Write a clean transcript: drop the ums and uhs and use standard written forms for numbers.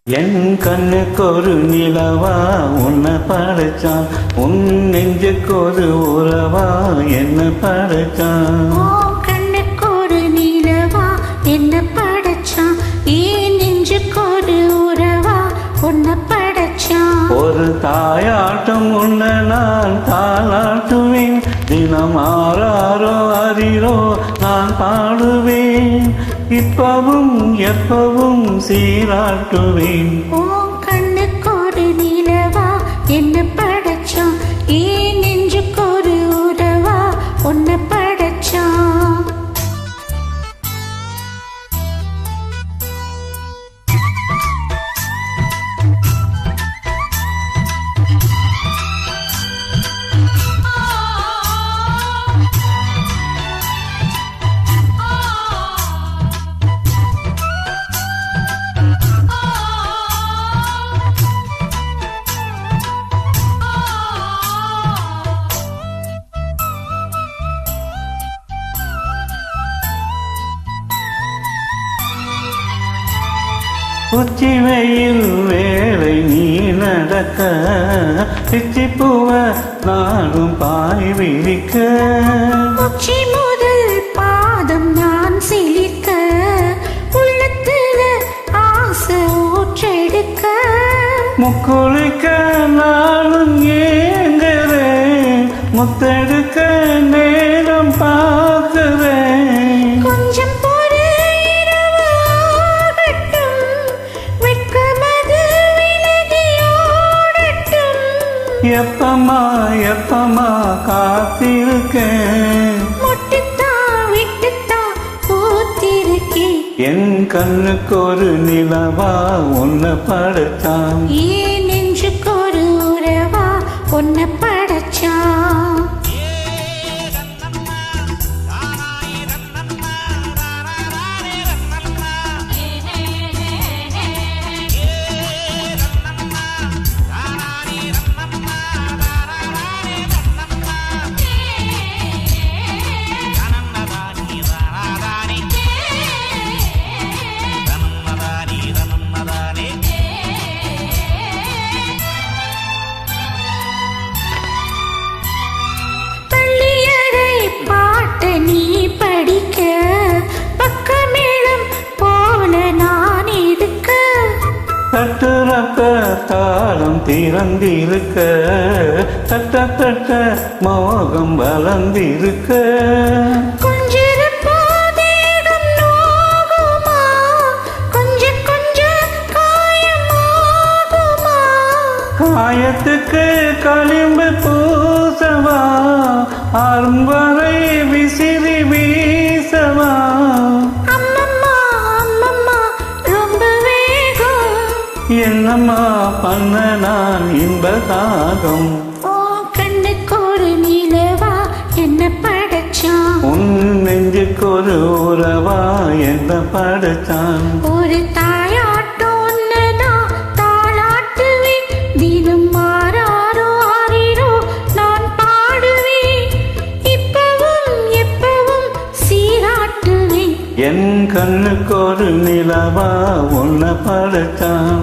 என் கண்ணுக்கு ஒரு நிலவா உன்னை படைச்சான், உன் நெஞ்சுக்கு ஒரு உறவா என்ன படைச்சான். கண்ணுக்கு ஒரு நிலவா என்ன படைச்சான், ஏன் நெஞ்சுக்கு ஒரு உறவா உன்னை படைச்சான். ஒரு தாயாட்டம் உன்னை நான் தாளாட்டுவேன், தினம் ஆறாரோ அறிரோ நான் பாடுவேன், இப்பவும் எப்பவும் சீராட்டுவேன். கண்ணுக்கு ஒரு நிலவா என்ன படைச்சான், ஏன் நெஞ்சுக்கு ஒரு உறவா உன்னை படைச்சான். உச்சி வெயில் வேலை நீ நடக்க, பிச்சி பூவ நாடும் பாய் விரிக்க, உச்சி முதல் பாதம் நான் சிலிர்க்க, உள்ளத்துல ஆசை ஊற்றெடுக்க, முக்குளிக்க நாளும் ஏங்குறேன், முத்தெடுக்க நேரம் பார்க்கிறேன். கொஞ்சம் எப்பமா எப்பமா காத்திருக்கேன், முட்டுத்தான் விட்டுத்தான் பூத்திருக்கேன். என் கண்ணுக்கு ஒரு நிலவா உன்னை படைச்சான், ஏன் நெஞ்சுக்கு ஒரு உறவா உன்னை படைச்சான். நீ படிக்க பக்கமேளம் போல நான் இருக்க, தட்டுறப்ப தாளம் திறந்திருக்க, தட்ட தட்ட மோகம் வளர்ந்திருக்க, கொஞ்சிருப்போதேகம் நோகுமா, கொஞ்சம் கொஞ்சம் காயமாகுமா, காயத்துக்கு களிம்பு பூசவா, ஆறும் வரை விசிறி வீசவா. அம்மம்மா அம்மம்மா ரொம்ப வேகம், என்னம்மா பண்ண நான் இன்பதாகம். கண்ணுக்கு ஒரு நிலவா என்ன படைச்சான், உன் நெஞ்சுக்கு ஒரு உறவா என்ன படைச்சான். ஒரு தாயாட்டம் ஒன்னுதான் தாளாட்டுவேன், தினம் மாறாரோ ஆறிரோ நான் பாடுவேன், இப்பவும் எப்பவும் சீராட்டுவேன். என் கண்ணுக்கு ஒரு நிலவா உன்னை படைச்சான்.